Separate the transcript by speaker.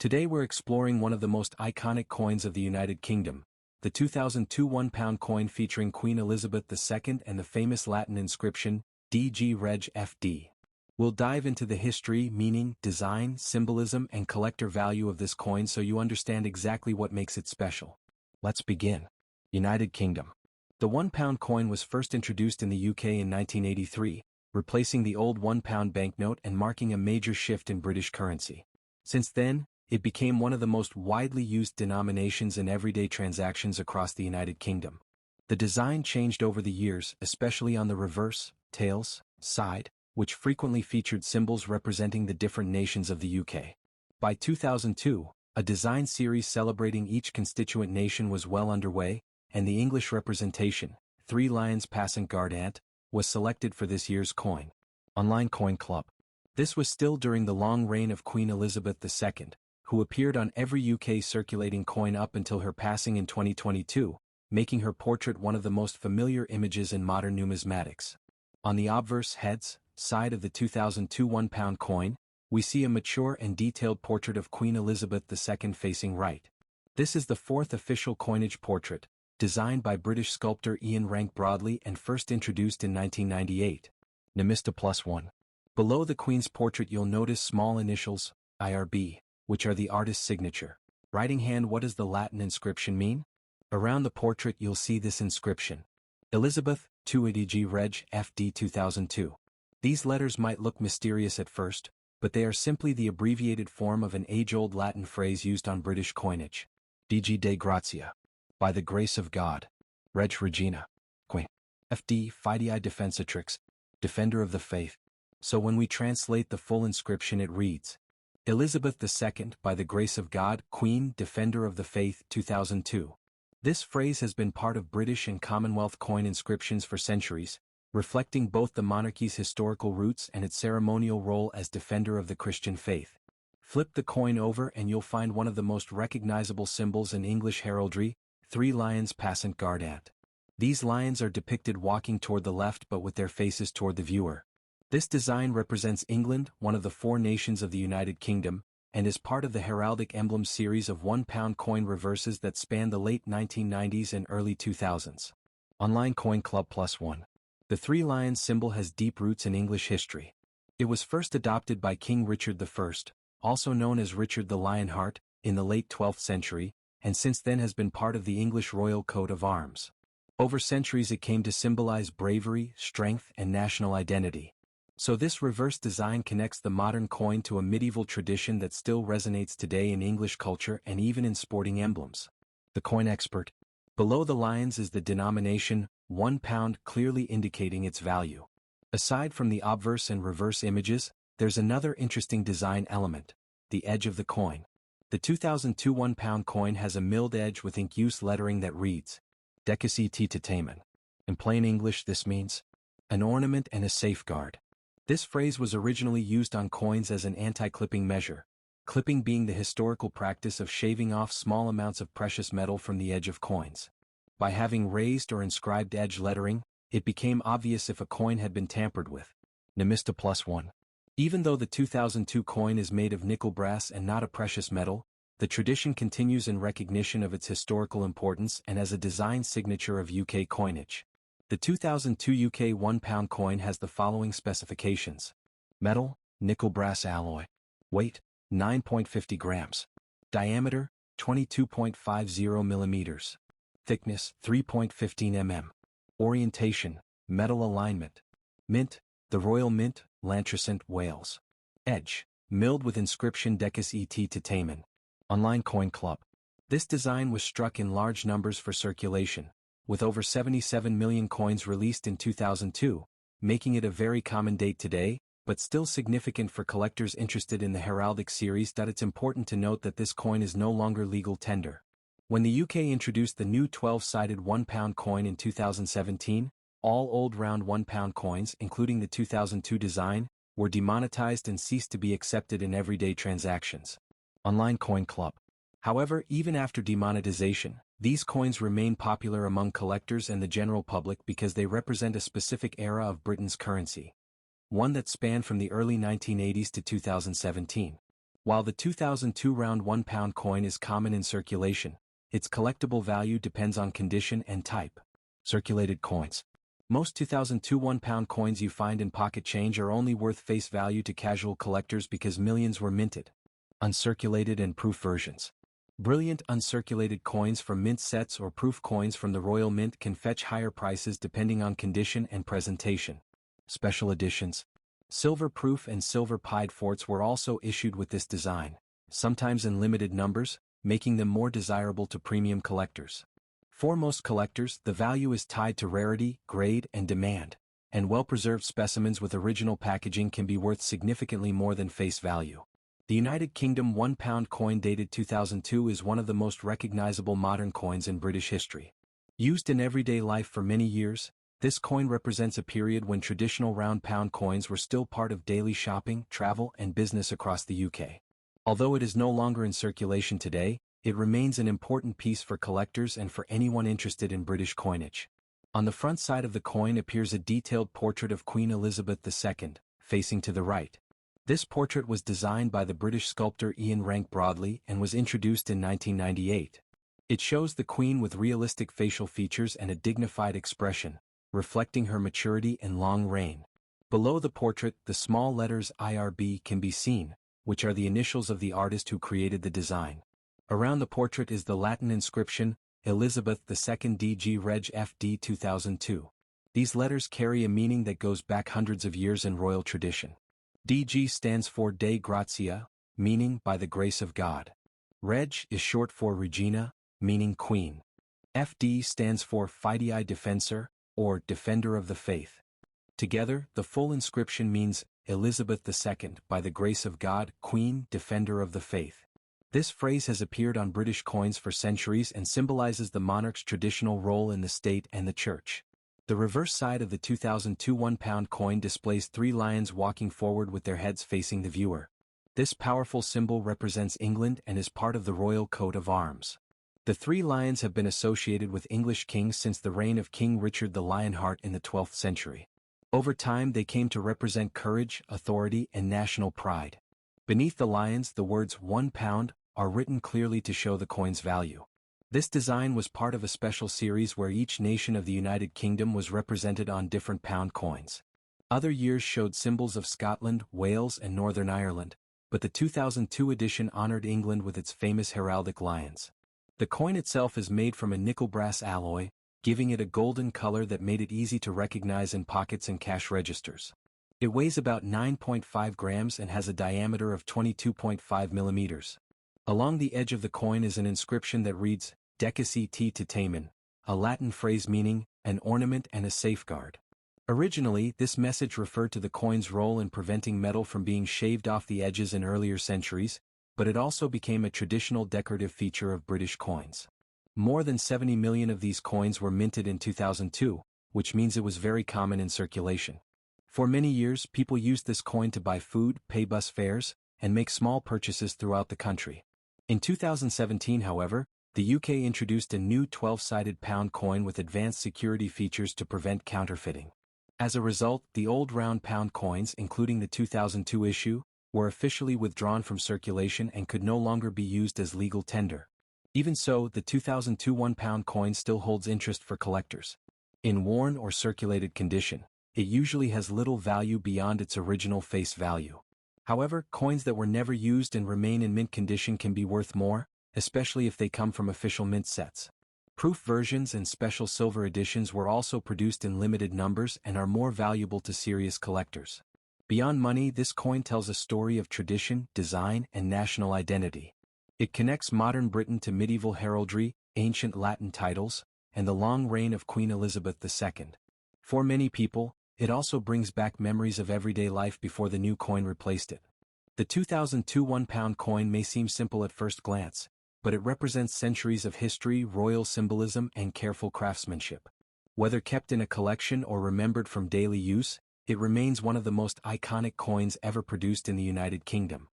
Speaker 1: Today we're exploring one of the most iconic coins of the United Kingdom, the 2002 £1 coin featuring Queen Elizabeth II and the famous Latin inscription, DG Reg FD. We'll dive into the history, meaning, design, symbolism, and collector value of this coin so you understand exactly what makes it special. Let's begin. United Kingdom. The £1 coin was first introduced in the UK in 1983, replacing the old £1 banknote and marking a major shift in British currency. Since then, it became one of the most widely used denominations in everyday transactions across the United Kingdom. The design changed over the years, especially on the reverse, tails, side, which frequently featured symbols representing the different nations of the UK. By 2002, a design series celebrating each constituent nation was well underway, and the English representation, 3 lions passant gardant, was selected for this year's coin. Online Coin Club. This was still during the long reign of Queen Elizabeth II, who appeared on every UK circulating coin up until her passing in 2022, making her portrait one of the most familiar images in modern numismatics. On the obverse heads side of the 2002 £1 coin, we see a mature and detailed portrait of Queen Elizabeth II facing right. This is the 4th official coinage portrait, designed by British sculptor Ian Rank Broadley and first introduced in 1998. Nemista +1. Below the Queen's portrait you'll notice small initials, IRB, which are the artist's signature. Writing hand. What does the Latin inscription mean? Around the portrait you'll see this inscription. Elizabeth, 2 EDG Reg FD 2002. These letters might look mysterious at first, but they are simply the abbreviated form of an age-old Latin phrase used on British coinage. DG Dei Gratia. By the grace of God. Reg Regina. Queen. FD Fidei Defensatrix. Defender of the faith. So when we translate the full inscription it reads, Elizabeth II, by the grace of God, Queen, Defender of the Faith, 2002. This phrase has been part of British and Commonwealth coin inscriptions for centuries, reflecting both the monarchy's historical roots and its ceremonial role as defender of the Christian faith. Flip the coin over and you'll find one of the most recognizable symbols in English heraldry, 3 lions passant gardant. These lions are depicted walking toward the left but with their faces toward the viewer. This design represents England, one of the 4 nations of the United Kingdom, and is part of the heraldic emblem series of £1 coin reverses that span the late 1990s and early 2000s. Online Coin Club +1. The 3 lions symbol has deep roots in English history. It was first adopted by King Richard I, also known as Richard the Lionheart, in the late 12th century, and since then has been part of the English royal coat of arms. Over centuries it came to symbolize bravery, strength, and national identity. So this reverse design connects the modern coin to a medieval tradition that still resonates today in English culture and even in sporting emblems. The Coin Expert. Below the lions is the denomination, £1, clearly indicating its value. Aside from the obverse and reverse images, there's another interesting design element, the edge of the coin. The 2002 £1 coin has a milled edge with ink-use lettering that reads, Decus et Tutamen. In plain English this means, an ornament and a safeguard. This phrase was originally used on coins as an anti-clipping measure, clipping being the historical practice of shaving off small amounts of precious metal from the edge of coins. By having raised or inscribed edge lettering, it became obvious if a coin had been tampered with. Nemista +1. Even though the 2002 coin is made of nickel brass and not a precious metal, the tradition continues in recognition of its historical importance and as a design signature of UK coinage. The 2002 UK £1 coin has the following specifications. Metal, nickel brass alloy. Weight, 9.50 grams. Diameter, 22.50 millimeters. Thickness, 3.15 mm. Orientation, metal alignment. Mint, the Royal Mint, Lantricent, Wales. Edge, milled with inscription Decus et Tutamen. Online Coin Club. This design was struck in large numbers for circulation, with over 77 million coins released in 2002, making it a very common date today, but still significant for collectors interested in the heraldic series. It's important to note that this coin is no longer legal tender. When the UK introduced the new 12-sided £1 coin in 2017, all old round £1 coins, including the 2002 design, were demonetized and ceased to be accepted in everyday transactions. Online Coin Club. However, even after demonetization, these coins remain popular among collectors and the general public because they represent a specific era of Britain's currency, one that spanned from the early 1980s to 2017. While the 2002 round £1 coin is common in circulation, its collectible value depends on condition and type. Circulated coins. Most 2002 £1 coins you find in pocket change are only worth face value to casual collectors because millions were minted. Uncirculated and proof versions. Brilliant uncirculated coins from mint sets or proof coins from the Royal Mint can fetch higher prices depending on condition and presentation. Special editions. Silver proof and silver pied forts were also issued with this design, sometimes in limited numbers, making them more desirable to premium collectors. For most collectors, the value is tied to rarity, grade, and demand, and well-preserved specimens with original packaging can be worth significantly more than face value. The United Kingdom £1 coin dated 2002 is one of the most recognizable modern coins in British history. Used in everyday life for many years, this coin represents a period when traditional round pound coins were still part of daily shopping, travel, and business across the UK. Although it is no longer in circulation today, it remains an important piece for collectors and for anyone interested in British coinage. On the front side of the coin appears a detailed portrait of Queen Elizabeth II, facing to the right. This portrait was designed by the British sculptor Ian Rank Broadley and was introduced in 1998. It shows the Queen with realistic facial features and a dignified expression, reflecting her maturity and long reign. Below the portrait, the small letters IRB can be seen, which are the initials of the artist who created the design. Around the portrait is the Latin inscription, Elizabeth II DG Reg FD 2002. These letters carry a meaning that goes back hundreds of years in royal tradition. DG stands for Dei Gratia, meaning by the grace of God. Reg is short for Regina, meaning Queen. FD stands for Fidei Defensor, or Defender of the Faith. Together, the full inscription means Elizabeth II, by the grace of God, Queen, Defender of the Faith. This phrase has appeared on British coins for centuries and symbolizes the monarch's traditional role in the state and the church. The reverse side of the 2002 £1 coin displays 3 lions walking forward with their heads facing the viewer. This powerful symbol represents England and is part of the royal coat of arms. The 3 lions have been associated with English kings since the reign of King Richard the Lionheart in the 12th century. Over time they came to represent courage, authority, and national pride. Beneath the lions, the words £1 are written clearly to show the coin's value. This design was part of a special series where each nation of the United Kingdom was represented on different pound coins. Other years showed symbols of Scotland, Wales, and Northern Ireland, but the 2002 edition honored England with its famous heraldic lions. The coin itself is made from a nickel brass alloy, giving it a golden color that made it easy to recognize in pockets and cash registers. It weighs about 9.5 grams and has a diameter of 22.5 millimeters. Along the edge of the coin is an inscription that reads, Decus et Tutamen, a Latin phrase meaning, an ornament and a safeguard. Originally, this message referred to the coin's role in preventing metal from being shaved off the edges in earlier centuries, but it also became a traditional decorative feature of British coins. More than 70 million of these coins were minted in 2002, which means it was very common in circulation. For many years, people used this coin to buy food, pay bus fares, and make small purchases throughout the country. In 2017, however, the UK introduced a new 12-sided pound coin with advanced security features to prevent counterfeiting. As a result, the old round pound coins, including the 2002 issue, were officially withdrawn from circulation and could no longer be used as legal tender. Even so, the 2002 £1 coin still holds interest for collectors. In worn or circulated condition, it usually has little value beyond its original face value. However, coins that were never used and remain in mint condition can be worth more, especially if they come from official mint sets. Proof versions and special silver editions were also produced in limited numbers and are more valuable to serious collectors. Beyond money, this coin tells a story of tradition, design, and national identity. It connects modern Britain to medieval heraldry, ancient Latin titles, and the long reign of Queen Elizabeth II. For many people, it also brings back memories of everyday life before the new coin replaced it. The 2002 £1 coin may seem simple at first glance, but it represents centuries of history, royal symbolism, and careful craftsmanship. Whether kept in a collection or remembered from daily use, it remains one of the most iconic coins ever produced in the United Kingdom.